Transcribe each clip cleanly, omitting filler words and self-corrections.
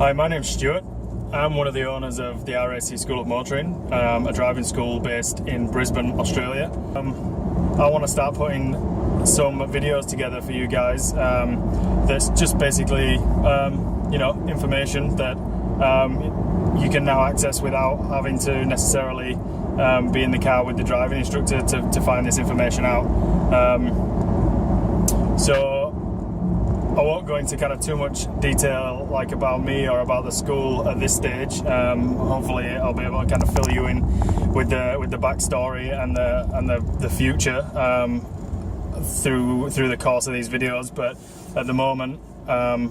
Hi, my name's Stuart. I'm one of the owners of the RAC School of Motoring, a driving school based in Brisbane, Australia. I want to start putting some videos together for you guys that's just basically, information that you can now access without having to necessarily be in the car with the driving instructor to find this information out. So I won't go into kind of too much detail like about me or about the school at this stage. Hopefully I'll be able to kind of fill you in with the backstory and the future through the course of these videos. But at the moment,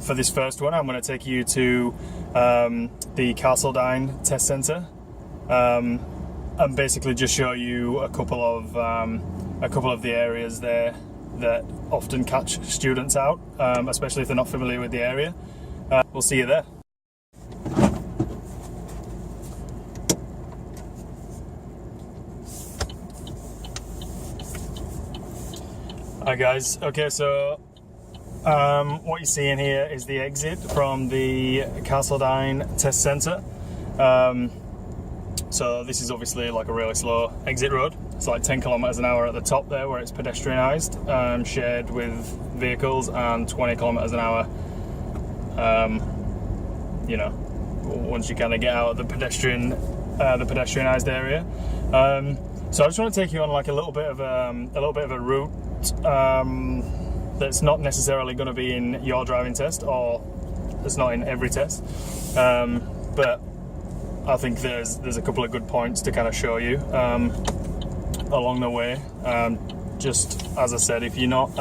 for this first one, I'm going to take you to the Carseldine Test Centre and basically just show you a couple of the areas there that often catch students out, especially if they're not familiar with the area. We'll see you there. Hi guys, okay, so what you're seeing here is the exit from the Carseldine Test Centre. So this is obviously like a really slow exit road. It's like 10 kilometers an hour at the top there where it's pedestrianised, shared with vehicles, and 20 kilometers an hour, once you kind of get out of the pedestrianised area. So I just want to take you on like a little bit of a route that's not necessarily going to be in your driving test, or it's not in every test, but I think there's a couple of good points to kind of show you along the way. Just as I said, if you're not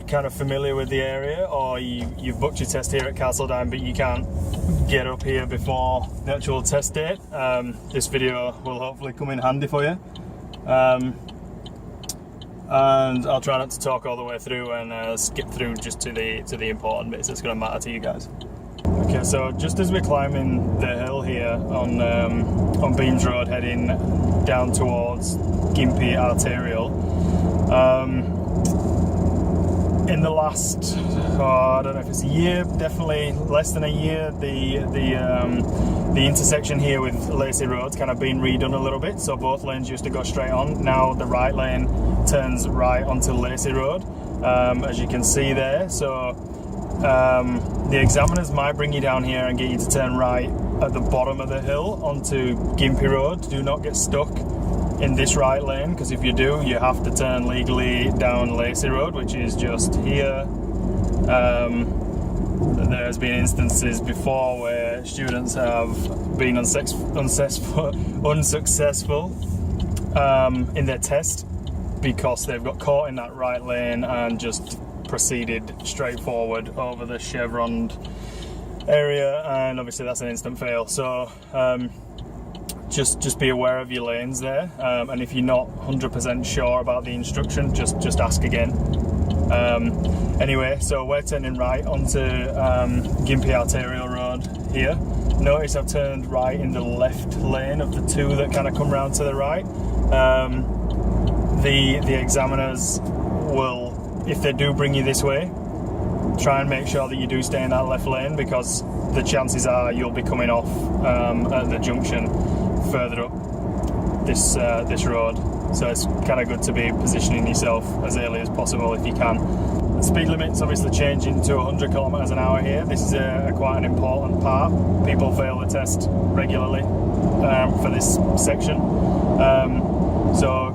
kind of familiar with the area, or you've booked your test here at Carseldine but you can't get up here before the actual test date, this video will hopefully come in handy for you. And I'll try not to talk all the way through and skip through just to the important bits that's going to matter to you guys. Okay, so just as we're climbing the hill here on Beams Road, heading down towards Gympie Arterial, in the last, I don't know if it's a year, definitely less than a year, the intersection here with Lacey Road's kind of been redone a little bit. So both lanes used to go straight on. Now the right lane turns right onto Lacey Road, as you can see there. So the examiners might bring you down here and get you to turn right at the bottom of the hill onto Gympie Road. Do not get stuck in this right lane, because if you do, you have to turn legally down Lacey Road, which is just here. There's been instances before where students have been unsuccessful in their test because they've got caught in that right lane and just proceeded straight forward over the chevroned area, and obviously that's an instant fail. So just be aware of your lanes there, and if you're not 100% sure about the instruction, just ask again. Anyway, so we're turning right onto Gympie Arterial Road here. Notice I've turned right in the left lane of the two that kind of come round to the right. The examiners will, if they do bring you this way, try and make sure that you do stay in that left lane, because the chances are you'll be coming off at the junction further up this road. So it's kind of good to be positioning yourself as early as possible if you can. The speed limit's obviously changing to 100 kilometers an hour here. This is quite an important part. People fail the test regularly for this section. So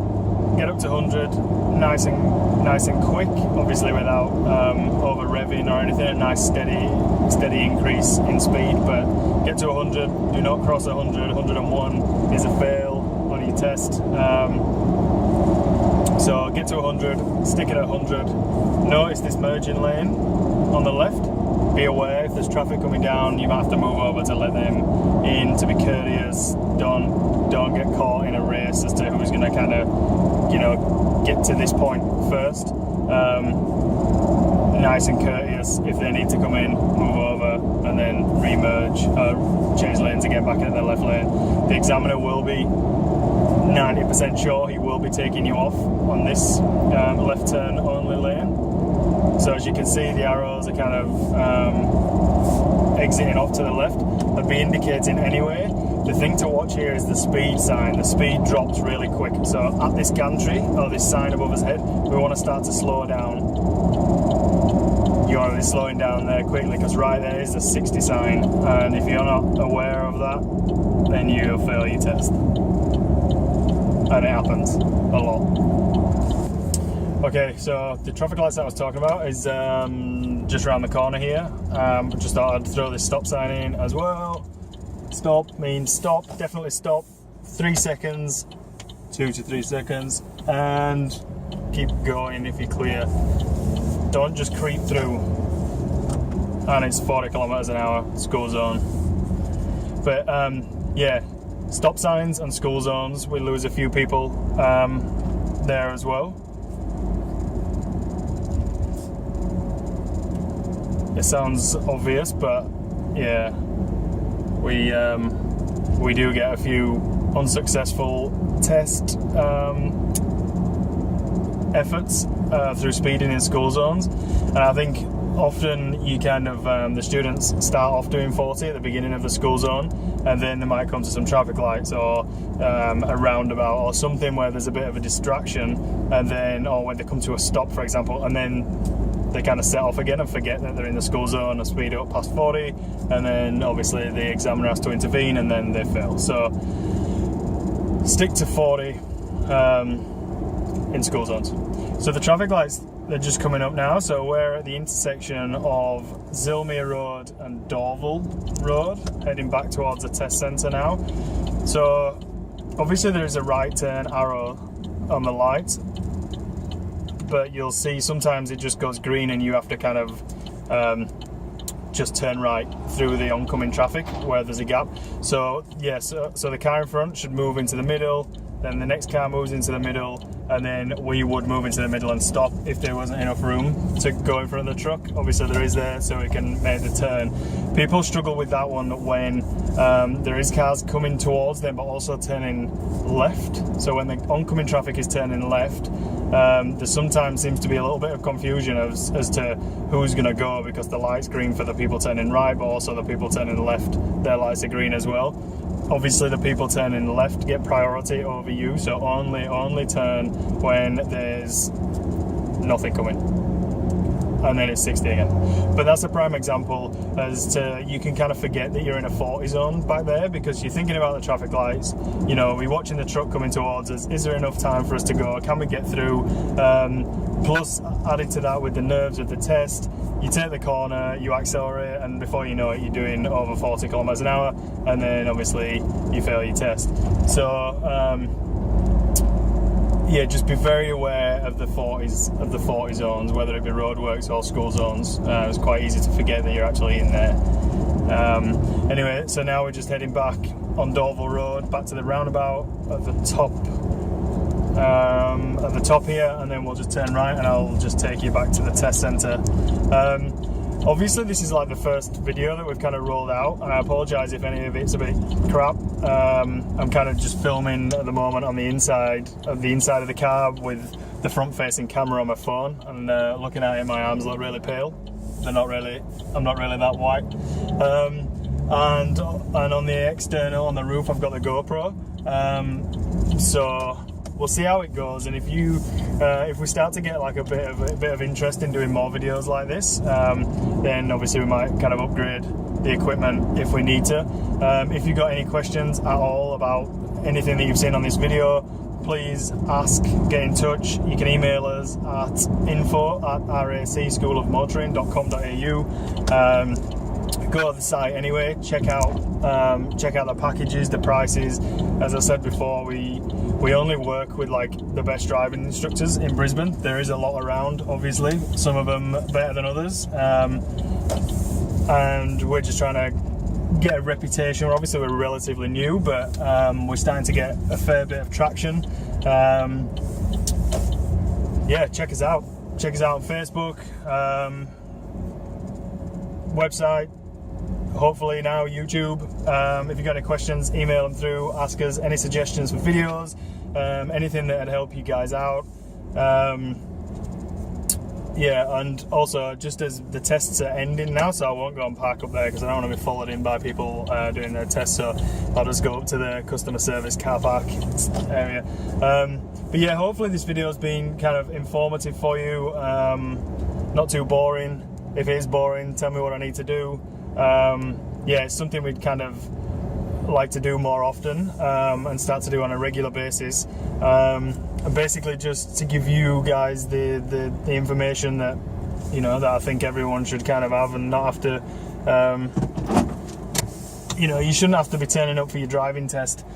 get up to 100 nice and quick, obviously without over revving or anything. A nice steady increase in speed, but get to 100. Do not cross 100. 101 is a fail on your test. So get to 100, stick it at 100. Notice this merging lane on the left. Be aware if there's traffic coming down, you might have to move over to let them in, to be courteous. Don't get caught in a race as to who's going to kind of, get to this point first. Nice and courteous. If they need to come in, move over and then re-merge, change lanes again back into the left lane. The examiner will be 90% sure he will be taking you off on this left turn only lane. So as you can see, the arrows are kind of exiting off to the left. They'll be indicating anyway. The thing to watch here is the speed sign. The speed drops really quick. So at this gantry, or this sign above his head, we want to start to slow down. You want to be slowing down there quickly, because right there is the 60 sign, and if you're not aware of that, then you'll fail your test. And it happens a lot. Okay, so the traffic lights that I was talking about is just around the corner here. Just thought I'd throw this stop sign in as well. Stop means stop, definitely stop. 3 seconds, 2 to 3 seconds, and keep going if you're clear. Don't just creep through. And it's 40 kilometers an hour, school zone. But yeah, stop signs and school zones, we lose a few people there as well. It sounds obvious, but yeah, we do get a few unsuccessful test efforts through speeding in school zones, and I think often you kind of the students start off doing 40 at the beginning of the school zone, and then they might come to some traffic lights or a roundabout or something where there's a bit of a distraction, and then, or when they come to a stop, for example, and then they kind of set off again and forget that they're in the school zone and speed up past 40, and then obviously the examiner has to intervene and then they fail. So stick to 40 in school zones. So the traffic lights, they're just coming up now. So we're at the intersection of Zillmere Road and Dorval Road, heading back towards the test centre now. So obviously there is a right turn arrow on the light, but you'll see sometimes it just goes green and you have to kind of just turn right through the oncoming traffic where there's a gap. So yeah, so the car in front should move into the middle, then the next car moves into the middle, and then we would move into the middle and stop if there wasn't enough room to go in front of the truck. Obviously there is there, so we can make the turn. People struggle with that one when there is cars coming towards them but also turning left. So when the oncoming traffic is turning left, there sometimes seems to be a little bit of confusion as to who's going to go, because the light's green for the people turning right, but also the people turning left, their lights are green as well. Obviously the people turning left get priority over you, so only turn when there's nothing coming, and then it's 60 again. But that's a prime example as to, you can kind of forget that you're in a 40 zone back there, because you're thinking about the traffic lights. You know, we're watching the truck coming towards us. Is there enough time for us to go? Can we get through? Plus, added to that with the nerves of the test, you take the corner, you accelerate, and before you know it, you're doing over 40 kilometers an hour, and then obviously you fail your test. So yeah, just be very aware of the 40 zones, whether it be roadworks or school zones. It's quite easy to forget that you're actually in there. Anyway, so now we're just heading back on Dorval Road, back to the roundabout at the top here, and then we'll just turn right and I'll just take you back to the test centre. Obviously this is like the first video that we've kind of rolled out, and I apologise if any of it's a bit crap. I'm kind of just filming at the moment on the inside of the car with the front facing camera on my phone, and looking at it, my arms look really pale. I'm not really that white. And on the external, on the roof, I've got the GoPro. So we'll see how it goes, and if we start to get like a bit of interest in doing more videos like this, then obviously we might kind of upgrade the equipment if we need to. If you've got any questions at all about anything that you've seen on this video, please ask, get in touch. You can email us at info@racschoolofmotoring.com.au. Go to the site anyway, check out the packages, the prices. As I said before, we only work with like the best driving instructors in Brisbane. There is a lot around, obviously, some of them better than others, and we're just trying to get a reputation. Obviously we're relatively new, but we're starting to get a fair bit of traction. Yeah, check us out on Facebook, website, hopefully now YouTube. If you've got any questions, email them through, ask us any suggestions for videos, anything that would help you guys out. Yeah, and also just as the tests are ending now, so I won't go and park up there because I don't want to be followed in by people doing their tests, so I'll just go up to the customer service car park area. But yeah, hopefully this video has been kind of informative for you, not too boring. If it is boring, tell me what I need to do. Yeah, it's something we'd kind of like to do more often, and start to do on a regular basis, and basically just to give you guys the information that, you know, that I think everyone should kind of have, and not have to, you know, you shouldn't have to be turning up for your driving test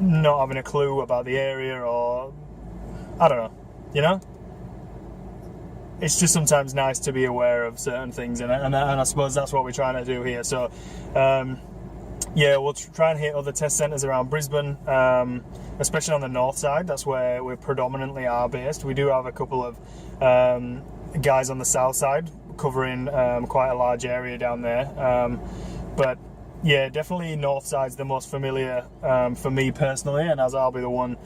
not having a clue about the area, or I don't know, you know. It's just sometimes nice to be aware of certain things, and I suppose that's what we're trying to do here. So yeah, we'll try and hit other test centres around Brisbane, especially on the north side. That's where we predominantly are based. We do have a couple of guys on the south side covering quite a large area down there, but yeah, definitely north side's the most familiar for me personally, and as I'll be the one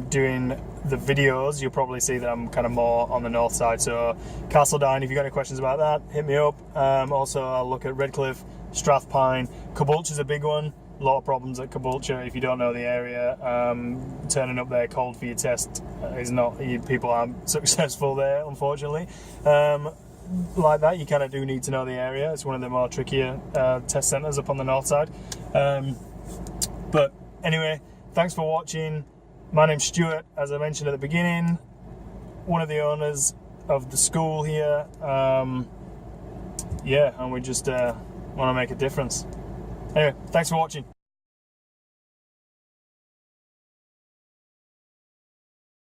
doing the videos, you'll probably see that I'm kind of more on the north side. So Carseldine, if you've got any questions about that, hit me up. Also, I'll look at Redcliffe, Strathpine. Caboolture's a big one. A lot of problems at Caboolture if you don't know the area. Turning up there cold for your test is not, people aren't successful there, unfortunately. Like that, you kind of do need to know the area. It's one of the more trickier test centres up on the north side. But anyway, thanks for watching. My name's Stuart, as I mentioned at the beginning, one of the owners of the school here. Yeah, and we just want to make a difference. Anyway, thanks for watching.